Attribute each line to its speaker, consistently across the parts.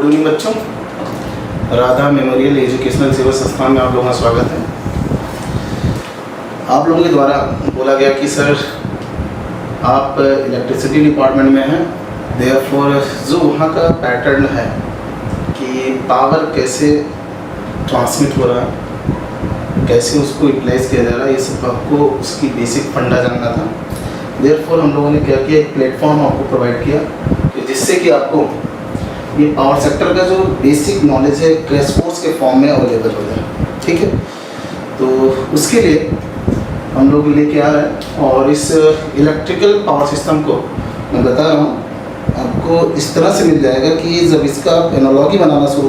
Speaker 1: Good evening बच्चों। Radha memorial educational सेवा संस्थान में आप लोगों का स्वागत है। आप लोगों के द्वारा बोला गया कि सर आप इलेक्ट्रिसिटी डिपार्टमेंट में हैं, देयरफॉर जो वहाँ का पैटर्न है कि पावर कैसे ट्रांसमिट हो रहा है, कैसे उसको यूटिलाइज किया जा रहा है, ये सब आपको उसकी बेसिक फंडा जानना था। देयरफॉर हम लोगों ने क्या किया, एक प्लेटफॉर्म आपको प्रोवाइड किया कि जिससे कि आपको ये पावर सेक्टर का जो बेसिक नॉलेज है क्रैश कोर्स के फॉर्म में अवेलेबल हो जाए। ठीक है, तो उसके लिए हम लोग लेके आ रहे हैं और इस इलेक्ट्रिकल पावर सिस्टम को मैं बता रहा हूँ आपको इस तरह से मिल जाएगा कि जब इसका आप एनालॉगी बनाना शुरू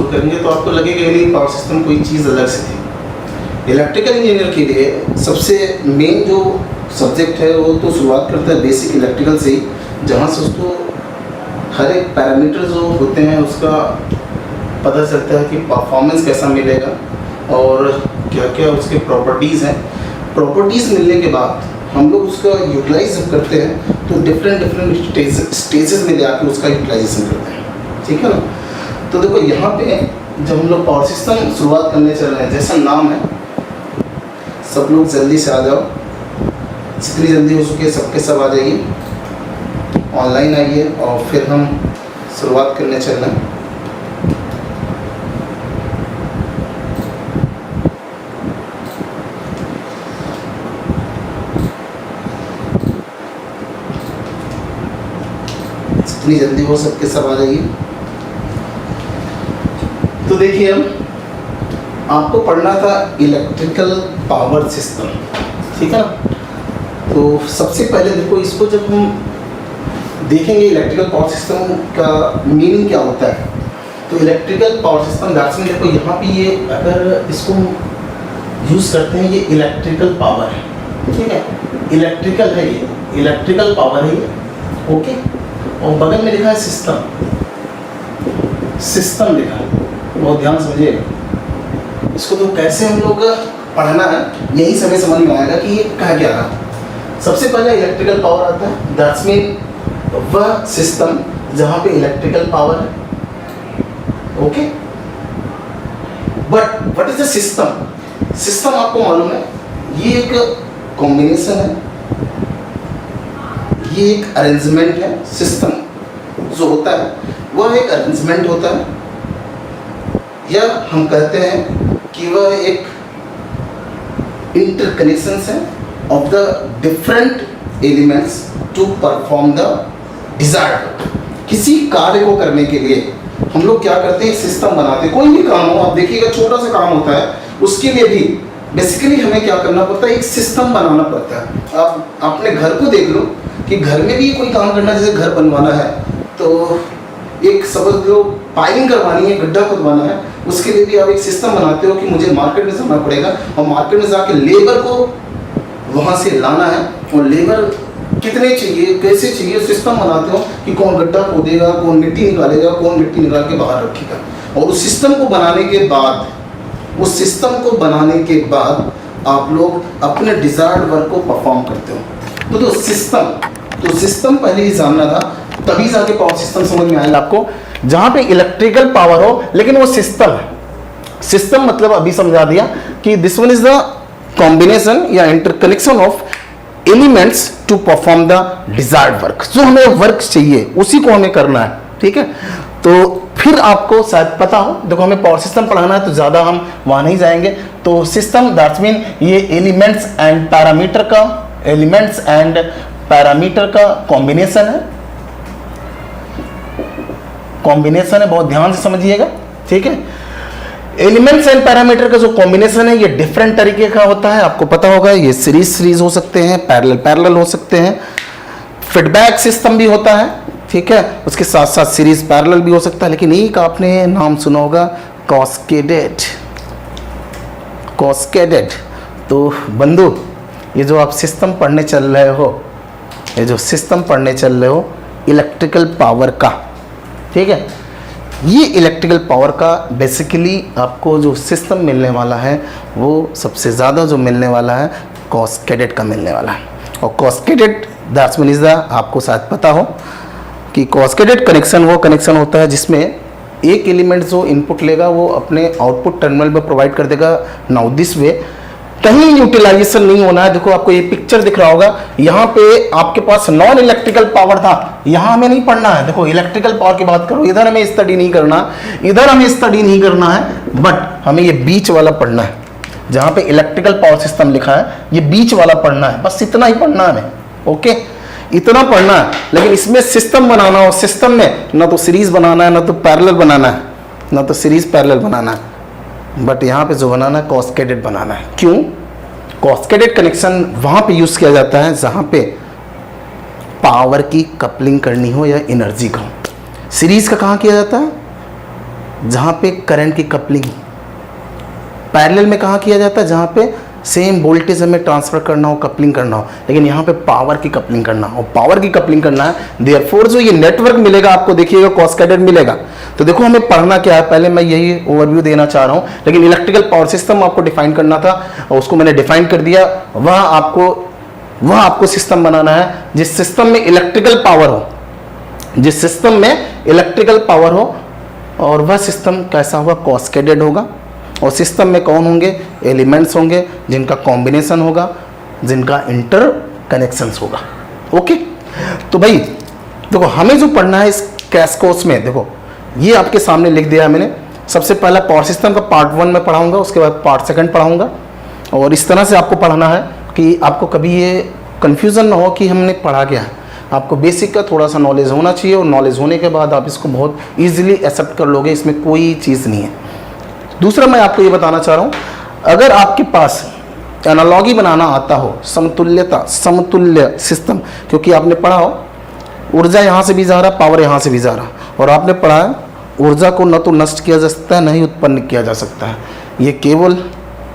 Speaker 1: करेंगे तो आपको लगेगा कि नहीं पावर सिस्टम कोई चीज़ अलग से थी। इलेक्ट्रिकल इंजीनियर के लिए सबसे मेन जो सब्जेक्ट है वो तो शुरुआत करता है बेसिक इलेक्ट्रिकल से ही, जहाँ से उसको हर एक पैरामीटर जो होते हैं उसका पता चलता है कि परफॉर्मेंस कैसा मिलेगा और क्या क्या उसके प्रॉपर्टीज़ हैं। प्रॉपर्टीज़ मिलने के बाद हम लोग उसका यूटिलाइज जब करते हैं तो डिफरेंट स्टेजेस में जाके उसका यूटिलाइजेशन करते हैं। ठीक है ना, तो देखो यहाँ पे जब हम लोग पावर सिस्टम शुरुआत करने चल रहे हैं, जैसा नाम है, सब लोग जल्दी से आ जाओ, जितनी जल्दी हो सके सबके सब आ जाइए, ऑनलाइन आइए और फिर हम शुरुआत करने चल रहे हैं। जितनी जल्दी हो सबके सब आ जाइए। तो देखिए अब आपको पढ़ना था इलेक्ट्रिकल पावर सिस्टम, ठीक है ना। तो सबसे पहले देखो इसको जब हम देखेंगे इलेक्ट्रिकल पावर सिस्टम का मीनिंग क्या होता है, तो इलेक्ट्रिकल पावर सिस्टम में देखो यहाँ पे ये अगर इसको यूज़ करते हैं, ये इलेक्ट्रिकल पावर है, ठीक है, इलेक्ट्रिकल है, ये इलेक्ट्रिकल पावर है ये, ओके। और बगल में लिखा है सिस्टम लिखा है, बहुत ध्यान समझिएगा इसको। तो कैसे हम लोग पढ़ना है यही समय समझ में आएगा कि ये कहा क्या रहा। सबसे पहले इलेक्ट्रिकल पावर आता है, दैट्स मीन वह सिस्टम जहां पे इलेक्ट्रिकल पावर है, okay. But what is the system? System आपको मालूम है ये एक कॉम्बिनेशन है, ये एक अरेंजमेंट है। सिस्टम जो होता है वह एक अरेंजमेंट होता है, या हम कहते हैं कि वह एक इंटरकनेक्शंस है of the different elements to perform the desired. किसी कार्य को करने के लिए हम लोग क्या करते हैं, सिस्टम बनाते हैं। कोई भी काम हो, आप देखिएगा छोटा सा काम होता है, उसके लिए भी बेसिकली हमें क्या करना पड़ता है, एक सिस्टम बनाना पड़ता है। आप अपने घर को देख लो कि घर में भी कोई काम करना, जैसे घर बनवाना है तो एक समझ लो पाइलिंग करवानी है, गड्ढा खुदवाना है, उसके लिए भी आप एक सिस्टम बनाते हो कि मुझे मार्केट में जाना पड़ेगा और मार्केट में जाके लेबर को वहाँ से लाना है, और लेबर कितने चाहिए, कैसे चाहिए, सिस्टम बनाते हो कि कौन गड्ढा खोदेगा, कौन मिट्टी निकालेगा, कौन मिट्टी निकाल के बाहर रखेगा। और उस सिस्टम को बनाने के बाद आप लोग अपने डिजायर्ड वर्क को परफॉर्म करते हो। तो सिस्टम पहले ही जानना था, तभी जाके पावर सिस्टम समझ में आएगा आपको। जहां पे इलेक्ट्रिकल पावर हो लेकिन वो सिस्टम है। सिस्टम मतलब अभी समझा दिया कि this one is the combination या interconnection of elements to perform the desired work. जो हमें वर्क चाहिए उसी को हमें करना है, ठीक है। तो फिर आपको शायद पता हो, देखो हमें पावर सिस्टम पढ़ाना है तो ज़्यादा हम वहाँ नहीं जाएंगे। तो सिस्टम दैट्स मीन ये एलिमेंट्स एंड पैरामीटर का कॉम्बिनेशन है, बहुत ध्यान से समझिएगा, ठीक है। एलिमेंट्स एंड पैरामीटर का जो कॉम्बिनेशन है ये डिफरेंट तरीके का होता है, आपको पता होगा। ये सीरीज हो सकते हैं, पैरेलल हो सकते हैं, फीडबैक सिस्टम भी होता है, ठीक है। उसके साथ साथ सीरीज पैरेलल भी हो सकता है, लेकिन एक आपने नाम सुना होगा कैस्केडेड। तो बंधु ये जो आप सिस्टम पढ़ने चल रहे हो इलेक्ट्रिकल पावर का, ठीक है, ये इलेक्ट्रिकल पावर का बेसिकली आपको जो सिस्टम मिलने वाला है वो सबसे ज़्यादा जो मिलने वाला है कैस्केडेड का मिलने वाला है। और cascaded that's mean is the, आपको शायद पता हो, कि कॉस्केडेड कनेक्शन वो कनेक्शन होता है जिसमें एक एलिमेंट जो इनपुट लेगा वो अपने आउटपुट टर्मिनल पे प्रोवाइड कर देगा। नाउ दिस वे कहीं यूटिलाइजेशन नहीं होना है। देखो आपको ये पिक्चर दिख रहा होगा, यहाँ पे आपके पास नॉन इलेक्ट्रिकल पावर था, यहाँ हमें नहीं पढ़ना है। देखो इलेक्ट्रिकल पावर की बात करो, इधर हमें स्टडी नहीं करना, इधर हमें स्टडी नहीं करना है, बट हमें ये बीच वाला पढ़ना है जहाँ पे इलेक्ट्रिकल पावर सिस्टम लिखा है, ये बीच वाला पढ़ना है। बस इतना ही पढ़ना है हमें, ओके, इतना पढ़ना है। लेकिन इसमें सिस्टम बनाना हो, सिस्टम में ना तो सीरीज बनाना है, ना तो पैरेलल बनाना है, ना तो सीरीज पैरेलल बनाना है, बट यहाँ पे जो बनाना है कॉस्केडेड बनाना है। क्यों? कॉस्केडेड कनेक्शन वहाँ पे यूज़ किया जाता है जहाँ पे पावर की कपलिंग करनी हो या एनर्जी का। सीरीज का कहाँ किया जाता है? जहाँ पे करंट की कपलिंग। पैरेलल में कहाँ किया जाता है? जहाँ पे सेम वोल्टेज हमें ट्रांसफर करना हो, कपलिंग करना हो। लेकिन यहाँ पे पावर की कपलिंग करना हो, पावर की कपलिंग करना है। देयरफॉर जो ये नेटवर्क मिलेगा आपको, देखिएगा कॉस्केडेड मिलेगा। तो देखो हमें पढ़ना क्या है, पहले मैं यही ओवरव्यू देना चाह रहा हूँ। लेकिन इलेक्ट्रिकल पावर सिस्टम आपको डिफाइन करना था और उसको मैंने डिफाइन कर दिया। वह आपको सिस्टम बनाना है जिस सिस्टम में इलेक्ट्रिकल पावर हो, जिस सिस्टम में इलेक्ट्रिकल पावर हो, और वह सिस्टम कैसा होगा? कॉस्केडेड होगा। और सिस्टम में कौन होंगे? एलिमेंट्स होंगे जिनका कॉम्बिनेशन होगा, जिनका इंटर कनेक्शंस होगा। ओके, तो भाई देखो हमें जो पढ़ना है इस क्रैश कोर्स में, देखो ये आपके सामने लिख दिया है मैंने। सबसे पहला पावर सिस्टम का पार्ट 1 में पढ़ाऊंगा, उसके बाद पार्ट 2 पढ़ाऊंगा। और इस तरह से आपको पढ़ना है कि आपको कभी ये कन्फ्यूज़न ना हो कि हमने पढ़ा क्या है। आपको बेसिक का थोड़ा सा नॉलेज होना चाहिए, और नॉलेज होने के बाद आप इसको बहुत ईजिली एक्सेप्ट कर लोगे, इसमें कोई चीज़ नहीं है। दूसरा मैं आपको ये बताना चाह रहा हूँ, अगर आपके पास एनालॉगी बनाना आता हो, समतुल्य सिस्टम, क्योंकि आपने पढ़ा हो ऊर्जा यहाँ से भी जा रहा, पावर यहाँ से भी जा रहा, और आपने पढ़ा है ऊर्जा को न तो नष्ट किया जा सकता है, न ही उत्पन्न किया जा सकता है। ये केवल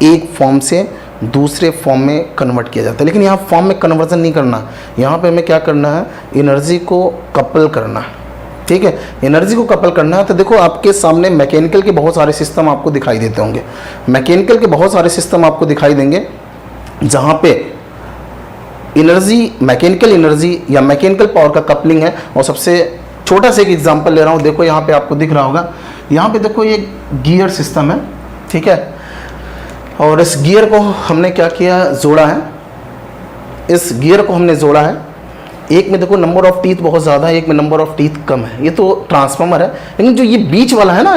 Speaker 1: एक फॉर्म से दूसरे फॉर्म में कन्वर्ट किया जाता है। लेकिन यहाँ फॉर्म में कन्वर्जन नहीं करना, यहाँ पे हमें क्या करना है? एनर्जी को कपल करना है। ठीक है, एनर्जी को कपल करना है। तो देखो आपके सामने मैकेनिकल के बहुत सारे सिस्टम आपको दिखाई देते होंगे। मैकेनिकल के बहुत सारे सिस्टम आपको दिखाई देंगे जहाँ पे एनर्जी, मैकेनिकल एनर्जी या मैकेनिकल पावर का कपलिंग है। और सबसे छोटा सा एक एग्जांपल ले रहा हूँ, देखो यहाँ पे आपको दिख रहा होगा, यहाँ पे देखो ये गियर सिस्टम है, ठीक है। और इस गियर को हमने क्या किया? जोड़ा है। इस गियर को हमने जोड़ा है। एक में देखो नंबर ऑफ टीथ बहुत ज़्यादा है, एक में नंबर ऑफ टीथ कम है। ये तो ट्रांसफार्मर है, लेकिन जो ये बीच वाला है ना,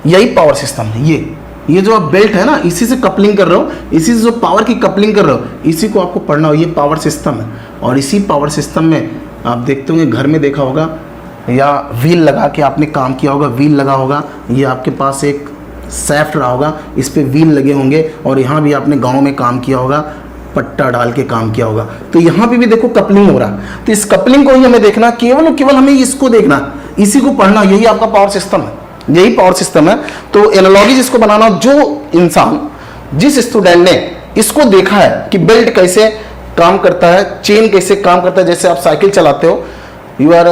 Speaker 1: यही पावर सिस्टम है। ये जो आप बेल्ट है ना, इसी से कपलिंग कर रहे हो, इसी से जो पावर की कपलिंग कर रहे हो, इसी को आपको पढ़ना हो। ये पावर सिस्टम है। और इसी पावर सिस्टम में आप देखते होंगे, घर में देखा होगा या व्हील लगा के आपने काम किया होगा, व्हील लगा होगा, ये आपके पास एक सैफ्ट रहा होगा, इस पे व्हील लगे होंगे। और यहाँ भी आपने गांव में काम किया होगा, पट्टा डाल के काम किया होगा। तो यहाँ पे भी देखो कपलिंग हो रहा। तो इस कपलिंग को ही हमें देखना, केवल हमें इसको देखना, इसी को पढ़ना। यही आपका पावर सिस्टम है, यही पावर सिस्टम है। तो एनालॉजी जिसको बनाना, जो इंसान, जिस स्टूडेंट ने इसको देखा है कि बेल्ट कैसे काम करता है, चेन कैसे काम करता है। जैसे आप साइकिल चलाते हो, यू आर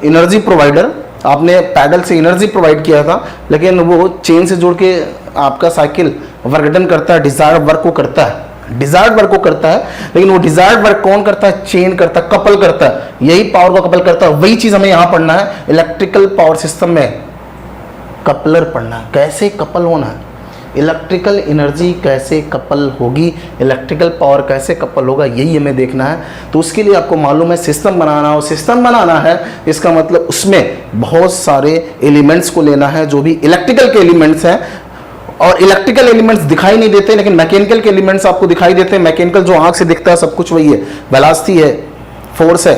Speaker 1: एनर्जी प्रोवाइडर, आपने पैडल से एनर्जी प्रोवाइड किया था, लेकिन वो चेन से जोड़ के आपका साइकिल वर्क डन करता है, डिजायर्ड वर्क को करता है, डिजायर्ड वर्क को करता है। लेकिन वो डिजायर्ड वर्क कौन करता है? चेन करता है, कपल करता है। यही पावर को कपल करता है। वही चीज हमें यहाँ पढ़ना है। इलेक्ट्रिकल पावर सिस्टम में कपलर पढ़ना है, कैसे कपल होना है, इलेक्ट्रिकल एनर्जी कैसे कपल होगी, इलेक्ट्रिकल पावर कैसे कपल होगा, यही हमें देखना है। तो उसके लिए आपको मालूम है सिस्टम बनाना हो। सिस्टम बनाना है इसका मतलब उसमें बहुत सारे एलिमेंट्स को लेना है, जो भी इलेक्ट्रिकल के एलिमेंट्स हैं। और इलेक्ट्रिकल एलिमेंट्स दिखाई नहीं देते, लेकिन मैकेनिकल के एलिमेंट्स आपको दिखाई देते हैं। मैकेनिकल जो आंख से दिखता है सब कुछ वही है, वेलोसिटी है, फोर्स है,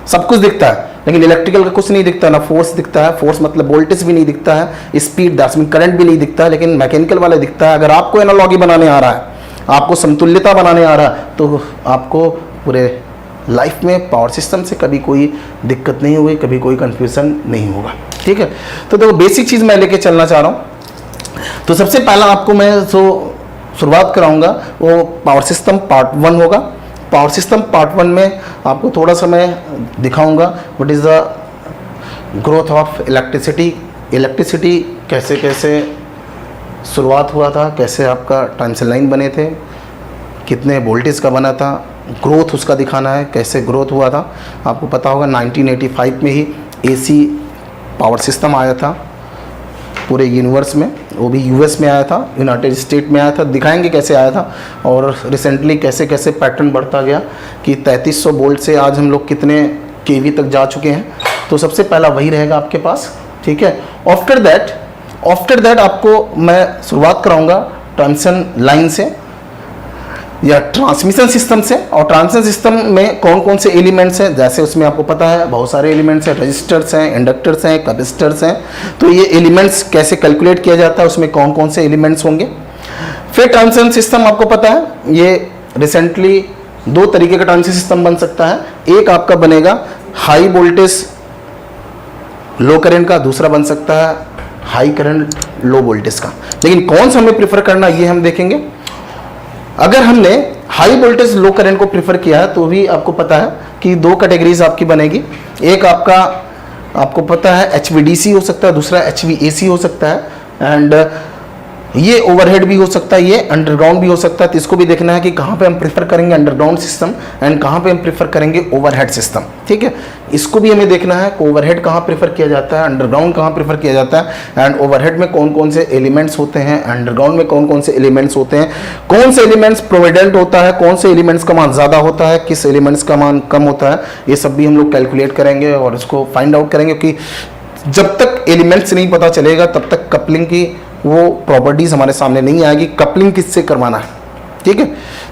Speaker 1: सब कुछ दिखता है। लेकिन इलेक्ट्रिकल का कुछ नहीं दिखता, ना फोर्स दिखता है, फोर्स मतलब वोल्टेज भी नहीं दिखता है, स्पीड दैट्स मीन करंट भी नहीं दिखता है, लेकिन मैकेनिकल वाला दिखता है। अगर आपको एनालॉगी बनाने आ रहा है, आपको समतुल्यता बनाने आ रहा है, तो आपको पूरे लाइफ में पावर सिस्टम से कभी कोई दिक्कत नहीं होगी, कभी कोई कंफ्यूजन नहीं होगा। ठीक है, तो देखो बेसिक चीज़ मैं लेके चलना चाह रहा हूँ। तो सबसे पहला आपको मैं जो शुरुआत कराऊंगा वो पावर सिस्टम पार्ट 1 होगा। पावर सिस्टम पार्ट 1 में आपको थोड़ा सा मैं दिखाऊंगा what is the growth of electricity. Electricity कैसे कैसे शुरुआत हुआ था, कैसे आपका ट्रांसमिशन लाइन बने थे, कितने वोल्टेज का बना था, ग्रोथ उसका दिखाना है, कैसे ग्रोथ हुआ था। आपको पता होगा 1985 में ही एसी पावर सिस्टम आया था पूरे यूनिवर्स में, वो भी यूएस में आया था, यूनाइटेड स्टेट में आया था। दिखाएंगे कैसे आया था और रिसेंटली कैसे कैसे पैटर्न बढ़ता गया कि 3300 वोल्ट से आज हम लोग कितने केवी तक जा चुके हैं। तो सबसे पहला वही रहेगा आपके पास, ठीक है। आफ्टर दैट आपको मैं शुरुआत कराऊंगा ट्रांसमिशन लाइन से या ट्रांसमिशन सिस्टम से। और ट्रांसमिशन सिस्टम में कौन कौन से एलिमेंट्स हैं, जैसे उसमें आपको पता है बहुत सारे एलिमेंट्स हैं, रजिस्टर्स हैं, इंडक्टर्स हैं, कैपेसिटर्स हैं। तो ये एलिमेंट्स कैसे कैलकुलेट किया जाता है, उसमें कौन कौन से एलिमेंट्स होंगे। फिर ट्रांसमिशन सिस्टम आपको पता है ये रिसेंटली दो तरीके का ट्रांसमिशन सिस्टम बन सकता है। एक आपका बनेगा हाई वोल्टेज लो करंट का, दूसरा बन सकता है हाई करंट लो वोल्टेज का। लेकिन कौन सा हमें प्रेफर करना ये हम देखेंगे। अगर हमने हाई वोल्टेज लो करंट को प्रेफर किया है तो भी आपको पता है कि दो कैटेगरीज आपकी बनेगी। एक आपको पता है HVDC हो सकता है, दूसरा HVAC हो सकता है। एंड ये ओवरहेड भी हो सकता है, ये अंडरग्राउंड भी हो सकता है। तो इसको भी देखना है कि कहाँ पे हम प्रेफर करेंगे अंडरग्राउंड सिस्टम एंड कहाँ पे हम प्रेफर करेंगे ओवरहेड सिस्टम, ठीक है। इसको भी हमें देखना है कि ओवरहेड कहाँ प्रेफर किया जाता है, अंडरग्राउंड कहाँ प्रेफर किया जाता है, एंड ओवरहेड में कौन कौन से एलिमेंट्स होते हैं, अंडरग्राउंड में कौन कौन से एलिमेंट्स होते हैं, कौन से एलिमेंट्स प्रोविडेंट होता है, कौन से एलिमेंट्स का मान ज़्यादा होता है, किस एलिमेंट्स का मान कम होता है। ये सब भी हम लोग कैलकुलेट करेंगे और इसको फाइंड आउट करेंगे, क्योंकि जब तक एलिमेंट्स नहीं पता चलेगा तब तक कपलिंग की वो प्रॉपर्टीज हमारे सामने नहीं आएगी, कपलिंग किससे करवाना है, ठीक है।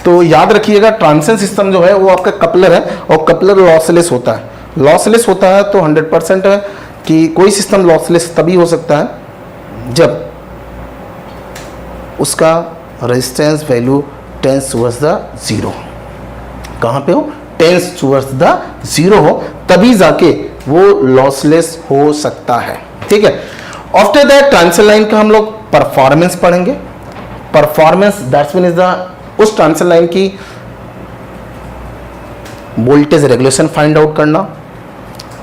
Speaker 1: तो याद रखिएगा ट्रांसमिशन सिस्टम जो है वो आपका कपलर है और कपलर लॉसलेस होता है। लॉसलेस होता है तो 100% है कि कोई सिस्टम लॉसलेस तभी हो सकता है जब उसका resistance value tends towards the zero. कहाँ पे हो, टेंस टुवर्ड्स द जीरो हो, तभी जाके वो लॉसलेस हो सकता है, ठीक है। आफ्टर दैट ट्रांसमिशन लाइन का हम लोग परफॉर्मेंस पढ़ेंगे। Performance that's mean is the उस ट्रांसमिशन लाइन की वोल्टेज रेगुलेशन फाइंड आउट करना,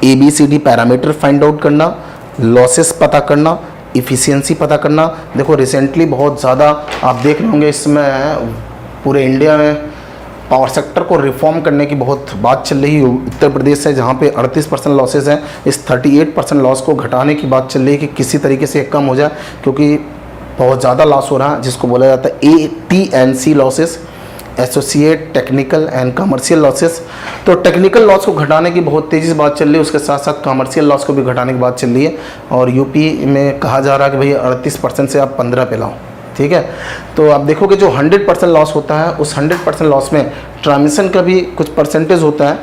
Speaker 1: ABCD पैरामीटर फाइंड आउट करना, लॉसेस पता करना, इफिशियंसी पता करना। देखो रिसेंटली बहुत ज़्यादा आप देख रहे होंगे इसमें पूरे इंडिया में पावर सेक्टर को रिफॉर्म करने की बहुत बात चल रही है। उत्तर प्रदेश है जहाँ पे 38% लॉसेस हैं, इस 38% लॉस को घटाने की बात चल रही है कि किसी तरीके से कम हो जाए, क्योंकि बहुत ज़्यादा लॉस हो रहा है, जिसको बोला जाता है AT&C losses, associate technical and commercial losses. तो टेक्निकल लॉस को घटाने की बहुत तेज़ी से बात चल रही है, उसके साथ साथ कमर्शियल लॉस को भी घटाने की बात चल रही है। और यूपी में कहा जा रहा है कि भैया 38% से आप 15 पे लाओ, ठीक है। तो आप देखोगे जो 100% लॉस होता है उस 100% लॉस में ट्रांसमिशन का भी कुछ परसेंटेज होता है,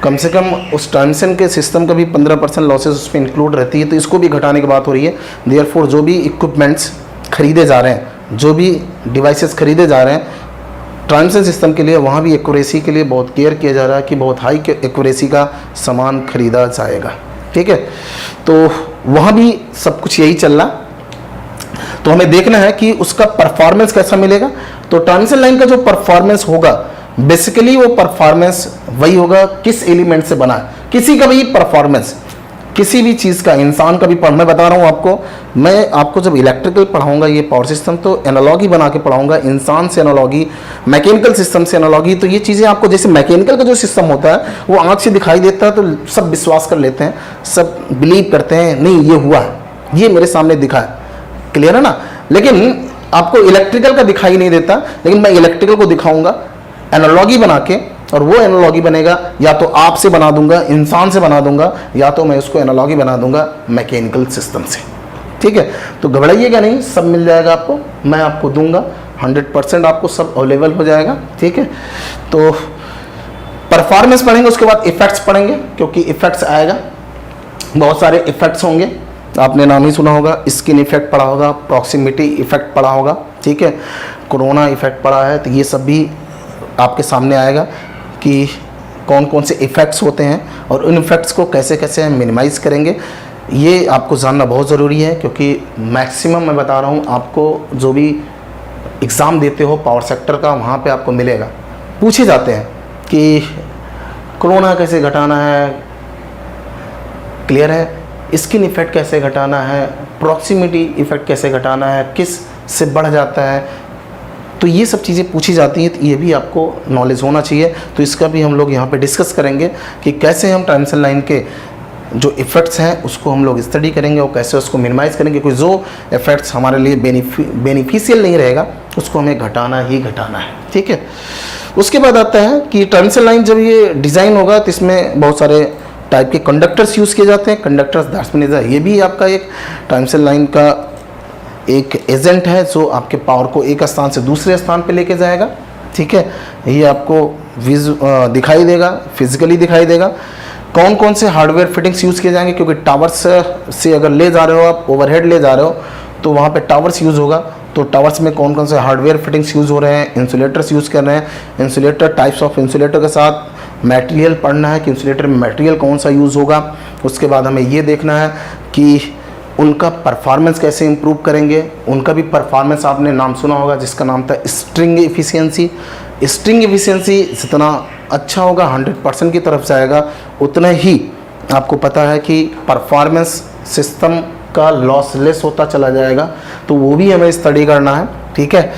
Speaker 1: कम से कम उस ट्रांसमिशन के सिस्टम का भी 15% लॉसेस उसमें इंक्लूड रहती है। तो इसको भी घटाने की बात हो रही है। देयरफॉर जो भी इक्विपमेंट्स खरीदे जा रहे हैं, जो भी डिवाइसेस खरीदे जा रहे हैं ट्रांसमिशन सिस्टम के लिए, वहाँ भी एक्यूरेसी के लिए बहुत केयर किया जा रहा है कि बहुत हाई एक्यूरेसी का सामान खरीदा जाएगा, ठीक है। तो वहाँ भी सब कुछ यही चल रहा। तो हमें देखना है कि उसका परफॉर्मेंस कैसा मिलेगा। तो ट्रांसमिशन लाइन का जो परफॉर्मेंस होगा बेसिकली वो परफॉर्मेंस वही होगा किस एलिमेंट से बना है। किसी का भी परफॉर्मेंस, किसी भी चीज़ का, इंसान का भी मैं बता रहा हूँ आपको, मैं आपको जब इलेक्ट्रिकल पढ़ाऊंगा ये पावर सिस्टम तो एनालॉगी बना के पढ़ाऊंगा, इंसान से एनालॉगी, मैकेनिकल सिस्टम से एनालॉगी। तो ये चीज़ें आपको, जैसे मैकेनिकल का जो सिस्टम होता है वो आँख से दिखाई देता है तो सब विश्वास कर लेते हैं, सब बिलीव करते हैं, नहीं ये हुआ है, ये मेरे सामने दिखा है, क्लियर है ना। लेकिन आपको इलेक्ट्रिकल का दिखाई नहीं देता, लेकिन मैं इलेक्ट्रिकल को दिखाऊंगा एनालॉगी बना के, और वो एनालॉगी बनेगा या तो आपसे बना दूंगा, इंसान से बना दूंगा, या तो मैं उसको एनालॉगी बना दूंगा मैकेनिकल सिस्टम से, ठीक है। तो घबराइएगा नहीं, सब मिल जाएगा आपको, मैं आपको दूंगा 100% आपको सब अवेलेबल हो जाएगा, ठीक है। तो परफॉर्मेंस पढ़ेंगे, उसके बाद इफेक्ट्स पढ़ेंगे, क्योंकि इफेक्ट्स आएगा, बहुत सारे इफेक्ट्स होंगे। आपने नाम ही सुना होगा, स्किन इफेक्ट पढ़ा होगा, प्रॉक्सिमिटी इफेक्ट पढ़ा होगा, ठीक है, कोरोना इफेक्ट पढ़ा है। तो ये सब भी आपके सामने आएगा कि कौन कौन से इफ़ेक्ट्स होते हैं और उन इफ़ेक्ट्स को कैसे कैसे हम मिनिमाइज़ करेंगे। ये आपको जानना बहुत ज़रूरी है, क्योंकि मैक्सिमम मैं बता रहा हूँ आपको, जो भी एग्ज़ाम देते हो पावर सेक्टर का, वहाँ पे आपको मिलेगा, पूछे जाते हैं कि कोरोना कैसे घटाना है, क्लियर है, स्किन इफ़ेक्ट कैसे घटाना है, प्रॉक्सिमिटी इफ़ेक्ट कैसे घटाना है, किस से बढ़ जाता है। तो ये सब चीज़ें पूछी जाती हैं, तो ये भी आपको नॉलेज होना चाहिए। तो इसका भी हम लोग यहाँ पे डिस्कस करेंगे कि कैसे हम ट्रांसमिशन लाइन के जो इफ़ेक्ट्स हैं उसको हम लोग स्टडी करेंगे और कैसे उसको मिनिमाइज़ करेंगे, क्योंकि जो इफ़ेक्ट्स हमारे लिए बेनिफिशियल नहीं रहेगा उसको हमें घटाना ही घटाना है। ठीक है, उसके बाद आता है कि ट्रांसमिशन लाइन जब ये डिज़ाइन होगा तो इसमें बहुत सारे टाइप के कंडक्टर्स यूज़ किए जाते हैं। कंडक्टर्स दैट्स मीन ये भी आपका एक ट्रांसमिशन लाइन का एक एजेंट है जो आपके पावर को एक स्थान से दूसरे स्थान पे लेके जाएगा। ठीक है, ये आपको दिखाई देगा, फिजिकली दिखाई देगा। कौन कौन से हार्डवेयर फिटिंग्स यूज़ किए जाएंगे, क्योंकि टावर्स से अगर ले जा रहे हो आप, ओवरहेड ले जा रहे हो तो वहाँ पे टावर्स यूज़ होगा। तो टावर्स में कौन कौन से हार्डवेयर फिटिंग्स यूज़ हो रहे हैं, इंसुलेटर्स यूज़ कर रहे हैं, इंसुलेटर टाइप्स ऑफ इंसुलेटर के साथ मटेरियल पढ़ना है कि इंसुलेटर में मटेरियल कौन सा यूज़ होगा। उसके बाद हमें ये देखना है कि उनका परफॉर्मेंस कैसे इंप्रूव करेंगे। उनका भी परफॉर्मेंस आपने नाम सुना होगा जिसका नाम था स्ट्रिंग एफिशिएंसी। स्ट्रिंग एफिशिएंसी जितना अच्छा होगा 100% की तरफ से आएगा, उतना ही आपको पता है कि परफॉर्मेंस सिस्टम का लॉसलेस होता चला जाएगा। तो वो भी हमें स्टडी करना है। ठीक है,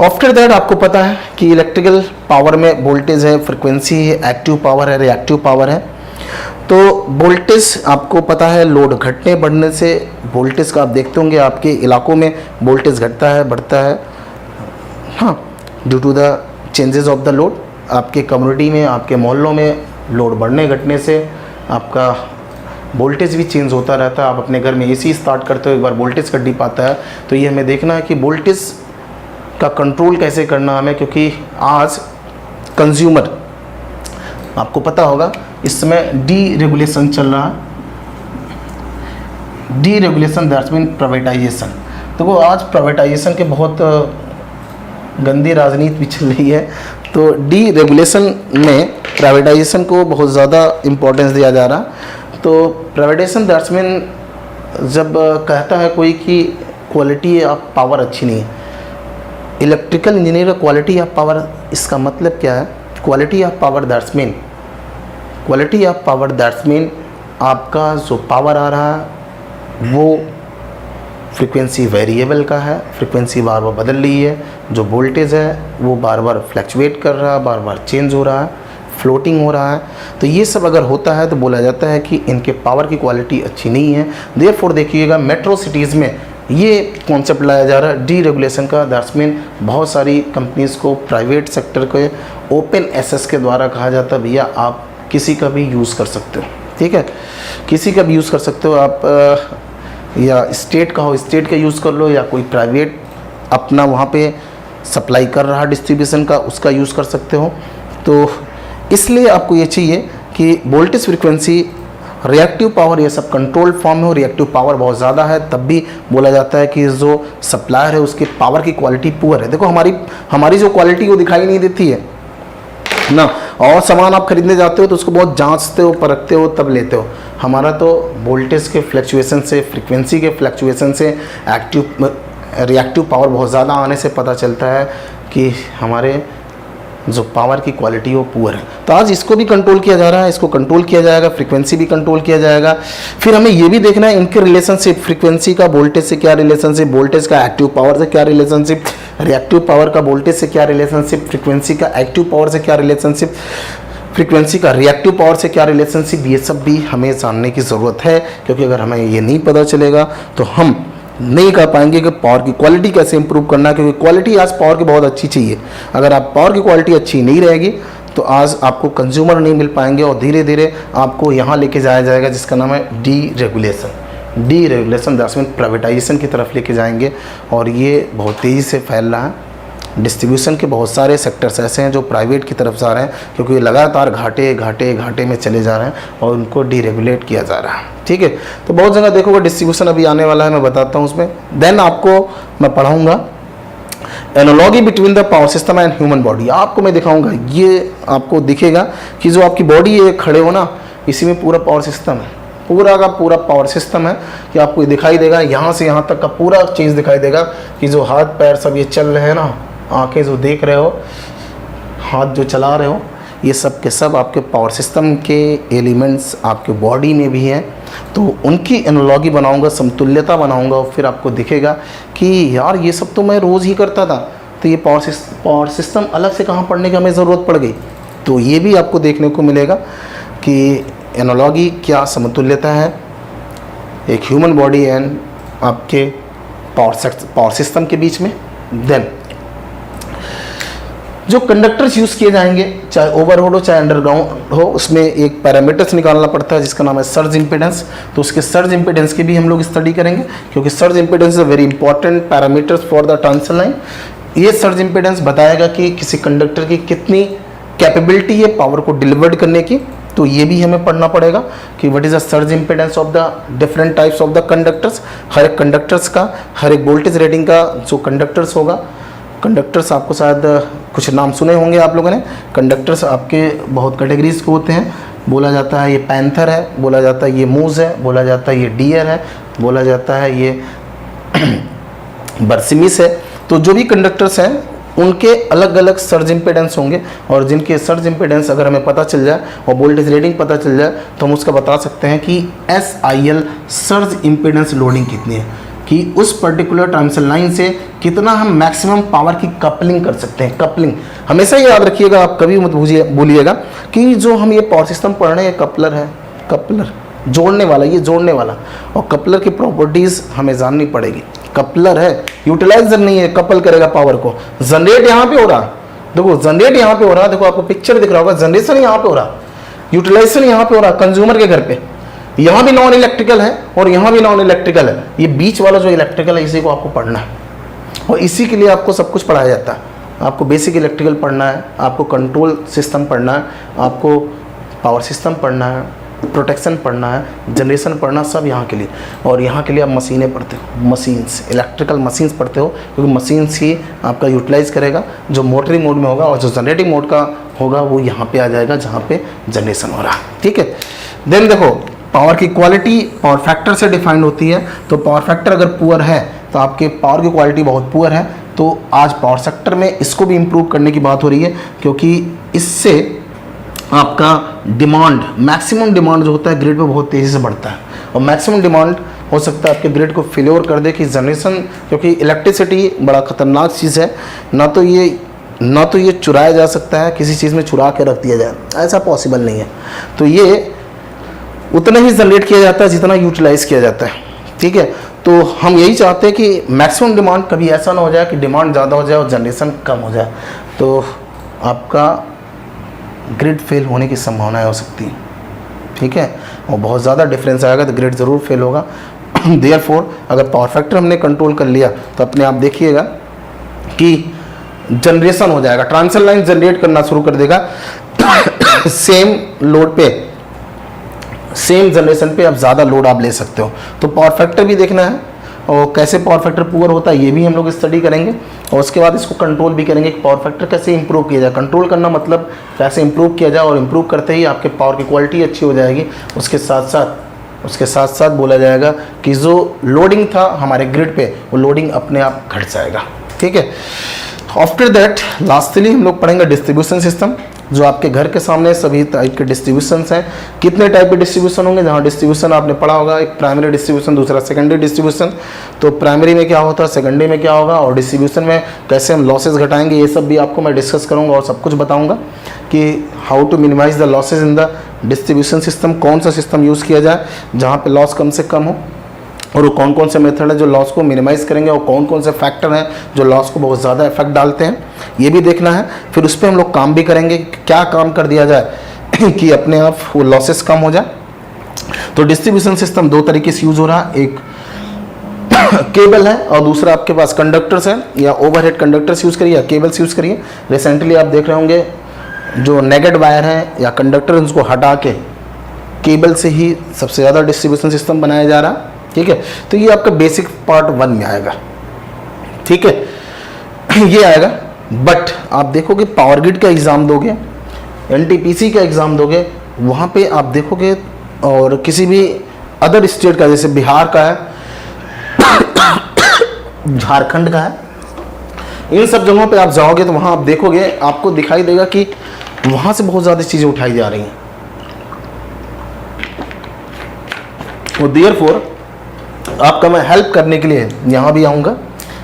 Speaker 1: आफ्टर दैट आपको पता है कि इलेक्ट्रिकल पावर में वोल्टेज है, फ्रिक्वेंसी है, एक्टिव पावर है, रिएक्टिव पावर है। तो वोल्टेज आपको पता है लोड घटने बढ़ने से वोल्टेज का आप देखते होंगे आपके इलाकों में वोल्टेज घटता है बढ़ता है, हाँ, due to the changes of the load. आपके कम्युनिटी में, आपके मोहल्लों में लोड बढ़ने घटने से आपका वोल्टेज भी चेंज होता रहता है। आप अपने घर में एसी स्टार्ट करते हो, एक बार वोल्टेज कट डिप आता है। तो ये हमें देखना है कि वोल्टेज का कंट्रोल कैसे करना हमें, क्योंकि आज कंज्यूमर, आपको पता होगा इस समय डीरेगुलेशन चल रहा है। Deregulation that's mean privatisation. तो वो आज प्राइवेटाइजेशन के बहुत गंदी राजनीति भी चल रही है। तो डीरेगुलेशन में प्राइवेटाइजेशन को बहुत ज़्यादा इम्पोर्टेंस दिया जा रहा। तो प्राइवेटाइजेशन दैट्स मीन जब कहता है कोई कि क्वालिटी ऑफ पावर अच्छी नहीं है, इलेक्ट्रिकल इंजीनियर का क्वालिटी ऑफ पावर, इसका मतलब क्या है? Quality of power that's mean, quality of power that's mean आपका जो पावर आ रहा है वो फ्रीक्वेंसी वेरिएबल का है, फ्रीक्वेंसी बार बार बदल रही है। जो वोल्टेज है वो बार बार फ्लक्चुएट कर रहा है, बार बार चेंज हो रहा है, फ्लोटिंग हो रहा है। तो ये सब अगर होता है तो बोला जाता है कि इनके पावर की क्वालिटी अच्छी नहीं है। देयरफॉर देखिएगा मेट्रो सिटीज़ में ये कॉन्सेप्ट लाया जा रहा है डीरेगुलेशन का। दैट्स मीन बहुत सारी कंपनीज़ को प्राइवेट सेक्टर के ओपन एक्सेस के द्वारा कहा जाता है भैया आप किसी का भी यूज़ कर सकते हो। ठीक है, किसी का भी यूज़ कर सकते हो आप, या स्टेट का हो स्टेट का यूज़ कर लो, या कोई प्राइवेट अपना वहाँ पे सप्लाई कर रहा डिस्ट्रीब्यूशन का उसका यूज़ कर सकते हो। तो इसलिए आपको ये चाहिए कि वोल्टेज फ्रीक्वेंसी रिएक्टिव पावर ये सब कंट्रोल फॉर्म में हो। रिएक्टिव पावर बहुत ज़्यादा है तब भी बोला जाता है कि जो सप्लायर है उसके पावर की क्वालिटी पुअर है। देखो हमारी जो क्वालिटी वो दिखाई नहीं देती है ना, और सामान आप खरीदने जाते हो तो उसको बहुत जांचते हो, परखते हो, तब लेते हो। हमारा तो वोल्टेज के फ्लक्चुएशन से, फ्रीक्वेंसी के फ्लक्चुएशन से, रिएक्टिव पावर बहुत ज़्यादा आने से पता चलता है कि हमारे जो पावर की क्वालिटी वो पुअर है। तो आज इसको भी कंट्रोल किया जा रहा है, इसको कंट्रोल किया जाएगा, फ्रीक्वेंसी भी कंट्रोल किया जाएगा। फिर हमें ये भी देखना है इनके रिलेशनशिप, फ्रीक्वेंसी का वोल्टेज से क्या रिलेशनशिप, वोल्टेज का एक्टिव पावर से क्या रिलेशनशिप, रिएक्टिव पावर का वोल्टेज से क्या रिलेशनशिप, फ्रीक्वेंसी का एक्टिव पावर से क्या रिलेशनशिप, फ्रीक्वेंसी का रिएक्टिव पावर से क्या रिलेशनशिप। ये सब भी हमें जानने की ज़रूरत है, क्योंकि अगर हमें ये नहीं पता चलेगा तो हम नहीं कर पाएंगे कि पावर की क्वालिटी कैसे इंप्रूव करना है। क्योंकि क्वालिटी आज पावर की बहुत अच्छी चाहिए। अगर आप पावर की क्वालिटी अच्छी नहीं रहेगी तो आज आपको कंज्यूमर नहीं मिल पाएंगे, और धीरे धीरे आपको यहाँ लेके जाया जाएगा जिसका नाम है deregulation. Deregulation that's mean privatisation की तरफ लेके जाएंगे, और ये बहुत तेज़ी से फैल रहा है। डिस्ट्रीब्यूशन के बहुत सारे सेक्टर्स ऐसे हैं जो प्राइवेट की तरफ जा रहे हैं, क्योंकि लगातार घाटे में चले जा रहे हैं और उनको डीरेगुलेट किया जा रहा है। ठीक है, तो बहुत जगह देखोगे डिस्ट्रीब्यूशन अभी आने वाला है, मैं बताता हूँ उसमें। देन आपको मैं पढ़ाऊँगा analogy between the power system and human body. आपको मैं दिखाऊँगा, ये आपको दिखेगा कि जो आपकी बॉडी है खड़े हो ना, इसी में पूरा पावर सिस्टम है, पूरा का पूरा पावर सिस्टम है। कि आपको दिखाई देगा यहाँ से यहाँ तक का पूरा चीज़ दिखाई देगा कि जो हाथ पैर सब ये चल रहे हैं ना, आंखें जो देख रहे हो, हाथ जो चला रहे हो, ये सब के सब आपके पावर सिस्टम के एलिमेंट्स आपके बॉडी में भी हैं। तो उनकी एनालॉजी बनाऊंगा, समतुल्यता बनाऊंगा, और फिर आपको दिखेगा कि यार ये सब तो मैं रोज़ ही करता था, तो ये पावर सिस्टम अलग से कहाँ पढ़ने की हमें ज़रूरत पड़ गई। तो ये भी आपको देखने को मिलेगा कि एनालॉगी क्या समतुल्यता है एक ह्यूमन बॉडी एंड आपके पावर सिस्टम के बीच में। देन जो कंडक्टर्स यूज़ किए जाएंगे, चाहे ओवरहेड हो चाहे अंडरग्राउंड हो, उसमें एक पैरामीटर्स निकालना पड़ता है जिसका नाम है सर्ज इम्पीडेंस। तो उसके सर्ज इम्पीडेंस की भी हम लोग स्टडी करेंगे, क्योंकि surge impedance is a very important parameters for the transmission line. ये सर्ज इम्पीडेंस बताएगा कि किसी कंडक्टर की कितनी कैपेबिलिटी है पावर को डिलीवर्ड करने की। तो ये भी हमें पढ़ना पड़ेगा कि what is the surge impedance of the different types of the conductors. हर एक कंडक्टर्स का, हर एक वोल्टेज रेटिंग का जो कंडक्टर्स होगा, कंडक्टर्स आपको शायद कुछ नाम सुने होंगे आप लोगों ने। कंडक्टर्स आपके बहुत कैटेगरीज के होते हैं। बोला जाता है ये पैंथर है, बोला जाता है ये मूज है, बोला जाता है ये डियर है, बोला जाता है ये बर्सिमिस है। तो जो भी कंडक्टर्स हैं उनके अलग अलग सर्ज इम्पीडेंस होंगे, और जिनके सर्ज इम्पीडेंस अगर हमें पता चल जाए और वोल्टेज रेटिंग पता चल जाए तो हम उसका बता सकते हैं कि SIL सर्ज इम्पीडेंस लोडिंग कितनी है, कि उस पर्टिकुलर ट्रांसमिशन लाइन से कितना हम मैक्सिमम पावर की कपलिंग कर सकते हैं। कपलिंग हमेशा याद रखिएगा, आप कभी मत भूलिएगा कि जो हम ये पावर सिस्टम पढ़ रहे हैं कपलर है, कपलर जोड़ने वाला, ये जोड़ने वाला, और कपलर की प्रॉपर्टीज़ हमें जाननी पड़ेगी। कपलर है, यूटिलाइजर नहीं है, कपल करेगा पावर को। जनरेट यहाँ पे हो रहा, देखो जनरेट यहाँ पे हो रहा, देखो आपको पिक्चर दिख रहा होगा, जनरेशन यहाँ पे हो रहा, यूटिलाइजेशन यहाँ पे हो रहा कंज्यूमर के घर पे। यहाँ भी नॉन इलेक्ट्रिकल है और यहाँ भी नॉन इलेक्ट्रिकल है। ये बीच वाला जो इलेक्ट्रिकल है इसी को आपको पढ़ना है, और इसी के लिए आपको सब कुछ पढ़ाया जाता है। आपको बेसिक इलेक्ट्रिकल पढ़ना है, आपको कंट्रोल सिस्टम पढ़ना है, आपको पावर सिस्टम पढ़ना है, प्रोटेक्शन पढ़ना है, जनरेशन पढ़ना, सब यहाँ के लिए। और यहाँ के लिए आप मशीनें पढ़ते हो, मशीन्स, इलेक्ट्रिकल मशीन्स पढ़ते हो, क्योंकि मशीन्स ही आपका यूटिलाइज करेगा। जो मोटरिंग मोड में होगा और जो जनरेटिंग मोड का होगा वो यहाँ पे आ जाएगा जहाँ पे जनरेशन हो रहा है। ठीक है। देन देखो पावर की क्वालिटी पावर फैक्टर से डिफाइंड होती है। तो पावर फैक्टर अगर पुअर है तो आपके पावर की क्वालिटी बहुत पुअर है। तो आज पावर सेक्टर में इसको भी इम्प्रूव करने की बात हो रही है, क्योंकि इससे आपका डिमांड, मैक्सिमम डिमांड जो होता है ग्रिड पे बहुत तेज़ी से बढ़ता है, और मैक्सिमम डिमांड हो सकता है आपके ग्रिड को फेलियर कर दे कि जनरेशन, क्योंकि इलेक्ट्रिसिटी बड़ा ख़तरनाक चीज़ है। ना तो ये चुराया जा सकता है, किसी चीज़ में चुरा के रख दिया जाए, ऐसा पॉसिबल नहीं है। तो ये उतना ही जनरेट किया जाता है जितना यूटिलाइज किया जाता है। ठीक है। तो हम यही चाहते हैं कि मैक्सिमम डिमांड, कभी ऐसा ना हो जाए कि डिमांड ज़्यादा हो जाए और जनरेशन कम हो जाए, तो आपका ग्रिड फेल होने की संभावना हो सकती है। ठीक है। और बहुत ज़्यादा डिफरेंस आएगा तो ग्रिड ज़रूर फेल होगा। देयरफॉर अगर पावर फैक्टर हमने कंट्रोल कर लिया तो अपने आप देखिएगा कि जनरेशन हो जाएगा, ट्रांसमिशन लाइन जनरेट करना शुरू कर देगा। सेम लोड पे, सेम जनरेशन पे आप ज़्यादा लोड आप ले सकते हो। तो पावर फैक्टर भी देखना है, और कैसे पावर फैक्टर पुअर होता है ये भी हम लोग स्टडी करेंगे, और उसके बाद इसको कंट्रोल भी करेंगे कि पावर फैक्टर कैसे इंप्रूव किया जाए। कंट्रोल करना मतलब कैसे इंप्रूव किया जाए, और इंप्रूव करते ही आपके पावर की क्वालिटी अच्छी हो जाएगी। उसके साथ साथ बोला जाएगा कि जो लोडिंग था हमारे ग्रिड पे वो लोडिंग अपने आप घट जाएगा। ठीक है। आफ्टर दैट लास्टली हम लोग पढ़ेंगे डिस्ट्रीब्यूशन सिस्टम, जो आपके घर के सामने सभी टाइप के डिस्ट्रीब्यूशंस हैं। कितने टाइप के डिस्ट्रीब्यूशन होंगे, जहाँ डिस्ट्रीब्यूशन आपने पढ़ा होगा, एक प्राइमरी डिस्ट्रीब्यूशन, दूसरा सेकेंडरी डिस्ट्रीब्यूशन। तो प्राइमरी में क्या होता है, सेकेंडरी में क्या होगा, और डिस्ट्रीब्यूशन में कैसे हम लॉसेस घटाएंगे, ये सब भी आपको मैं डिस्कस करूँगा और सब कुछ बताऊँगा कि how to minimize the losses in the distribution system. कौन सा सिस्टम यूज़ किया जाए जहाँ पर लॉस कम से कम हो, और वो कौन कौन से मेथड है जो लॉस को मिनिमाइज करेंगे, और कौन कौन से फैक्टर हैं जो लॉस को बहुत ज़्यादा इफेक्ट डालते हैं, ये भी देखना है। फिर उस पर हम लोग काम भी करेंगे, क्या काम कर दिया जाए कि अपने आप वो लॉसेस कम हो जाए। तो डिस्ट्रीब्यूशन सिस्टम दो तरीके से यूज़ हो रहा है, एक केबल है और दूसरा आपके पास कंडक्टर्स है, या ओवरहेड कंडक्टर्स यूज़ करिए या केबल्स यूज़ करिए। रिसेंटली आप देख रहे होंगे जो नेगेड वायर हैं या कंडक्टर, उसको हटा के केबल से ही सबसे ज़्यादा डिस्ट्रीब्यूशन सिस्टम बनाया जा रहा है। ठीक है। तो ये आपका बेसिक पार्ट 1 में आएगा। ठीक है। ये आएगा, बट आप देखोगे पावर ग्रिड का एग्ज़ाम दोगे, NTPC का एग्ज़ाम दोगे, वहाँ पे आप देखोगे, और किसी भी अदर स्टेट का, जैसे बिहार का है, झारखंड का है, इन सब जगहों पे आप जाओगे तो वहाँ आप देखोगे, आपको दिखाई देगा कि वहाँ से बहुत ज़्यादा चीज़ें उठाई जा रही हैं। और देयरफॉर आपका मैं हेल्प करने के लिए यहाँ भी आऊँगा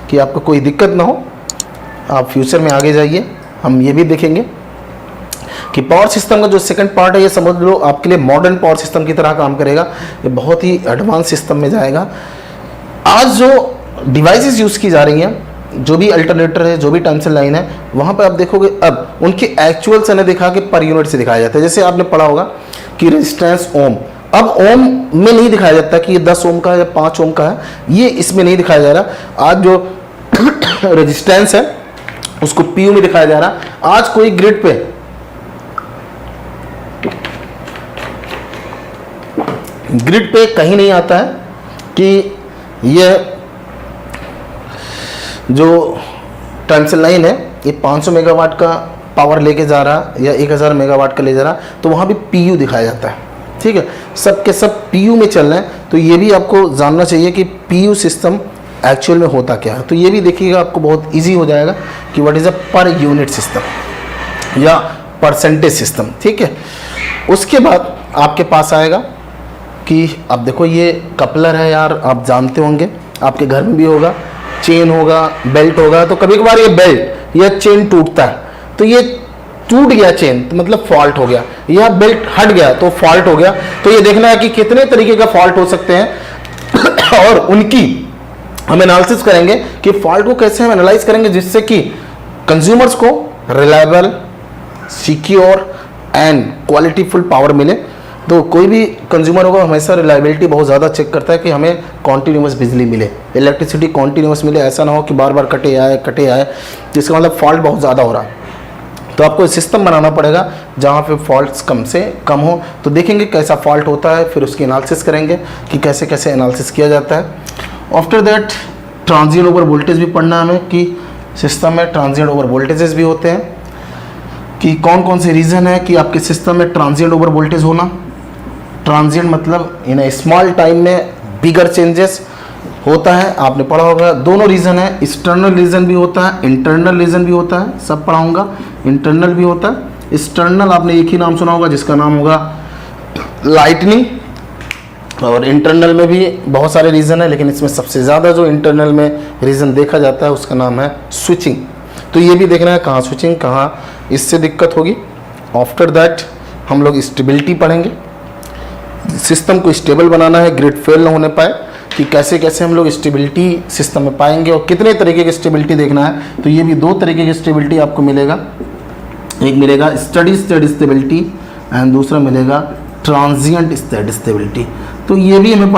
Speaker 1: कि आपको कोई दिक्कत ना हो, आप फ्यूचर में आगे जाइए। हम ये भी देखेंगे कि पावर सिस्टम का जो सेकंड पार्ट है ये समझ लो आपके लिए मॉडर्न पावर सिस्टम की तरह काम करेगा, ये बहुत ही एडवांस सिस्टम में जाएगा। आज जो डिवाइसेस यूज़ की जा रही हैं, जो भी अल्टरनेटर है, जो भी ट्रांसमिशन लाइन है, वहाँ पर आप देखोगे अब उनके एक्चुअल से नहीं दिखा के पर यूनिट से दिखाया जाता है। जैसे आपने पढ़ा होगा कि रेजिस्टेंस ओम, अब ओम में नहीं दिखाया जाता कि ये 10 ओम का है या 5 ओम का है, ये इसमें नहीं दिखाया जा रहा। आज जो रेजिस्टेंस है उसको पीयू में दिखाया जा रहा। आज कोई ग्रिड पे कहीं नहीं आता है कि यह जो ट्रांसमिशन लाइन है ये 500 मेगावाट का पावर लेके जा रहा या 1000 मेगावाट का ले जा रहा, तो वहाँ भी पीयू दिखाया जाता है। ठीक है, सब के सब पीयू में चल रहे हैं। तो ये भी आपको जानना चाहिए कि पीयू सिस्टम एक्चुअल में होता क्या है। तो ये भी देखिएगा, आपको बहुत इजी हो जाएगा कि what is a per unit system या परसेंटेज सिस्टम। ठीक है, उसके बाद आपके पास आएगा कि अब देखो ये कपलर है यार, आप जानते होंगे, आपके घर में भी होगा, चेन होगा, बेल्ट होगा, तो कभी कभार ये बेल्ट या चेन टूटता है, तो ये टूट गया चेन तो मतलब फॉल्ट हो गया, या बेल्ट हट गया तो फॉल्ट हो गया। तो ये देखना है कि कितने तरीके का फॉल्ट हो सकते हैं और उनकी हम एनालिसिस करेंगे कि फॉल्ट को कैसे हम एनालाइज करेंगे जिससे कि कंज्यूमर्स को reliable, secure and qualityful power मिले। तो कोई भी कंज्यूमर होगा हमेशा रिलायबिलिटी बहुत ज़्यादा चेक करता है कि हमें कॉन्टीन्यूअस बिजली मिले, इलेक्ट्रिसिटी कॉन्टीन्यूअस मिले, ऐसा ना हो कि बार बार कटे आए, जिसका मतलब फॉल्ट बहुत ज़्यादा हो रहा है। तो आपको सिस्टम बनाना पड़ेगा जहाँ पे फॉल्ट्स कम से कम हो। तो देखेंगे कैसा फॉल्ट होता है, फिर उसकी एनालिसिस करेंगे कि कैसे कैसे एनालिसिस किया जाता है। After that transient over voltage भी पढ़ना है हमें कि सिस्टम में ट्रांजिएंट ओवर वोल्टेजेस भी होते हैं, कि कौन कौन से रीज़न है कि आपके सिस्टम में ट्रांजिएंट ओवर वोल्टेज होना। ट्रांजिएंट मतलब इन स्मॉल टाइम में बिगर चेंजेस होता है, आपने पढ़ा होगा। दोनों रीज़न है, एक्सटर्नल रीज़न भी होता है, इंटरनल रीज़न भी होता है, सब पढ़ाऊंगा। इंटरनल भी होता है, एक्सटर्नल आपने एक ही नाम सुना होगा जिसका नाम होगा लाइटनिंग, और इंटरनल में भी बहुत सारे रीज़न है, लेकिन इसमें सबसे ज़्यादा जो इंटरनल में रीज़न देखा जाता है उसका नाम है स्विचिंग। तो ये भी देखना है कहाँ स्विचिंग, कहाँ इससे दिक्कत होगी। आफ्टर दैट हम लोग स्टेबिलिटी पढ़ेंगे, सिस्टम को स्टेबल बनाना है, ग्रिड फेल ना होने पाए, कि कैसे कैसे हम लोग स्टेबिलिटी सिस्टम में पाएंगे और कितने तरीके की स्टेबिलिटी देखना है। तो ये भी 2 तरीके की स्टेबिलिटी आपको मिलेगा, एक मिलेगा स्टडी स्टेट स्टेबिलिटी एंड दूसरा मिलेगा ट्रांजिएंट स्टेट स्टेबिलिटी। तो ये भी हमें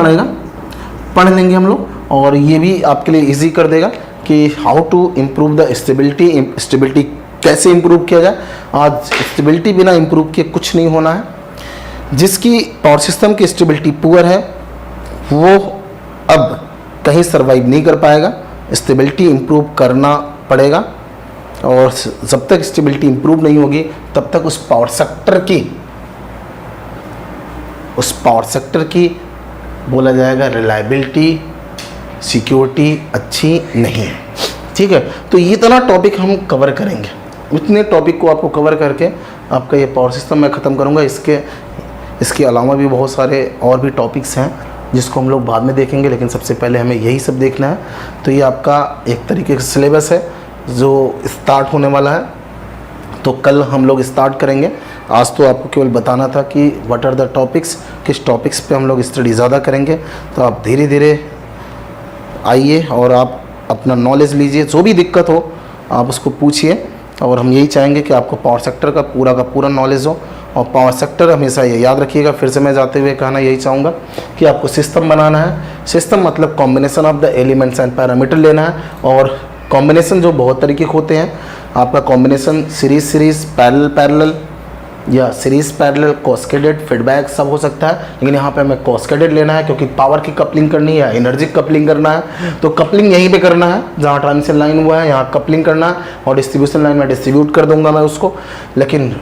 Speaker 1: पढ़ लेंगे हम लोग, और ये भी आपके लिए इजी कर देगा कि how to improve the stability, stability कैसे इम्प्रूव किया जाए। आज स्टेबिलिटी बिना इम्प्रूव किए कुछ नहीं होना है। जिसकी पावर सिस्टम की स्टेबिलिटी पुअर है वो अब कहीं सरवाइव नहीं कर पाएगा, स्टेबिलिटी इम्प्रूव करना पड़ेगा, और जब तक स्टेबिलिटी इम्प्रूव नहीं होगी तब तक उस पावर सेक्टर की बोला जाएगा रिलायबिलिटी, सिक्योरिटी अच्छी नहीं है। ठीक है, तो ये इतना टॉपिक हम कवर करेंगे, उतने टॉपिक को आपको कवर करके आपका ये पावर सिस्टम मैं ख़त्म करूँगा। इसके अलावा भी बहुत सारे और भी टॉपिक्स हैं जिसको हम लोग बाद में देखेंगे, लेकिन सबसे पहले हमें यही सब देखना है। तो ये आपका एक तरीके का सिलेबस है जो स्टार्ट होने वाला है, तो कल हम लोग स्टार्ट करेंगे। आज तो आपको केवल बताना था कि व्हाट आर द टॉपिक्स, किस टॉपिक्स पे हम लोग स्टडी ज़्यादा करेंगे। तो आप धीरे धीरे आइए और आप अपना नॉलेज लीजिए, जो भी दिक्कत हो आप उसको पूछिए, और हम यही चाहेंगे कि आपको पावर सेक्टर का पूरा नॉलेज हो। और पावर सेक्टर हमेशा ये याद रखिएगा, फिर से मैं जाते हुए कहना यही चाहूँगा कि आपको सिस्टम बनाना है। सिस्टम मतलब combination of the elements and parameter लेना है, और कॉम्बिनेशन जो बहुत तरीके के होते हैं, आपका कॉम्बिनेशन सीरीज पैरेलल या सीरीज पैरेलल, कैस्केडेड, फीडबैक सब हो सकता है, लेकिन यहाँ पे हमें कैस्केडेड लेना है क्योंकि पावर की कपलिंग करनी है, एनर्जी कपलिंग करना है। तो कपलिंग यहीं पे करना है जहाँ ट्रांसमिशन लाइन हुआ है, यहाँ कपलिंग करना है, और डिस्ट्रीब्यूशन लाइन में डिस्ट्रीब्यूट कर दूंगा मैं उसको। लेकिन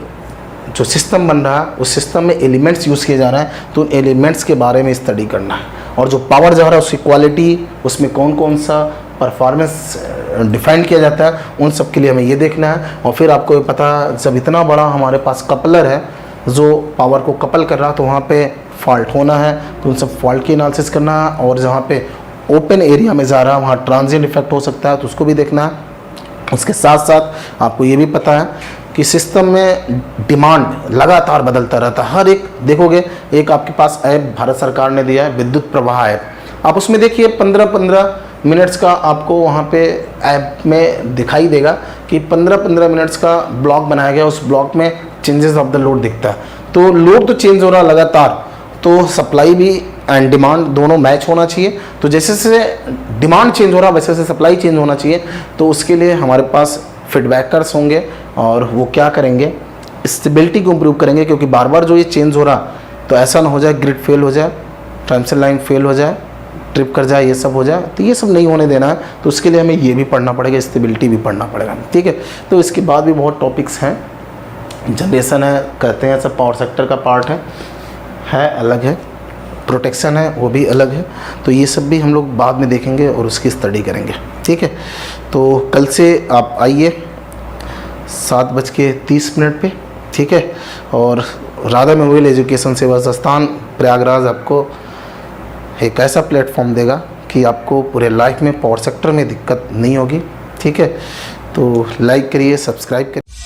Speaker 1: जो सिस्टम बन रहा है उस सिस्टम में एलिमेंट्स यूज़ किए जा रहे हैं, तो उन एलिमेंट्स के बारे में स्टडी करना है, और जो पावर जा रहा है उसकी क्वालिटी, उसमें कौन कौन सा परफॉर्मेंस डिफाइन किया जाता है, उन सब के लिए हमें ये देखना है। और फिर आपको पता, जब इतना बड़ा हमारे पास कपलर है जो पावर को कपल कर रहा है, तो वहाँ पे फॉल्ट होना है, तो उन सब फॉल्ट की एनालिसिस करना है। और जहाँ पे ओपन एरिया में जा रहा है वहाँ ट्रांजिएंट इफेक्ट हो सकता है, तो उसको भी देखना है। उसके साथ साथ आपको ये भी पता है कि सिस्टम में डिमांड लगातार बदलता रहता है। हर एक देखोगे, एक आपके पास ऐप भारत सरकार ने दिया है विद्युत प्रवाह ऐप, आप उसमें देखिए 15-15 मिनट्स का आपको वहाँ पे ऐप में दिखाई देगा कि 15-15 मिनट्स का ब्लॉक बनाया गया, उस ब्लॉक में चेंजेस ऑफ द लोड दिखता है। तो लोड तो चेंज हो रहा लगातार, तो सप्लाई भी एंड डिमांड दोनों मैच होना चाहिए। तो जैसे जैसे डिमांड चेंज हो रहा वैसे वैसे सप्लाई चेंज होना चाहिए। तो उसके लिए हमारे पास फीडबैकर्स होंगे और वो क्या करेंगे, स्टेबिलिटी को इम्प्रूव करेंगे, क्योंकि बार बार जो ये चेंज हो रहा तो ऐसा ना हो जाए ग्रिड फेल हो जाए, ट्रांसमिशन लाइन फेल हो जाए, ट्रिप कर जाए, ये सब हो जाए। तो ये सब नहीं होने देना है। तो उसके लिए हमें ये भी पढ़ना पड़ेगा, स्टेबिलिटी भी पढ़ना पड़ेगा, ठीक है। तो इसके बाद भी बहुत टॉपिक्स हैं, जनरेशन है, कहते हैं सब पावर सेक्टर का पार्ट है अलग है, प्रोटेक्शन है वो भी अलग है। तो ये सब भी हम लोग बाद में देखेंगे और उसकी स्टडी करेंगे, ठीक है। तो कल से आप आइए 7:30 पे, ठीक है। और राधा मेमोरियल एजुकेशन सेवा संस्थान प्रयागराज आपको एक ऐसा प्लेटफॉर्म देगा कि आपको पूरे लाइफ में पावर सेक्टर में दिक्कत नहीं होगी, ठीक है। तो लाइक करिए, सब्सक्राइब करिए।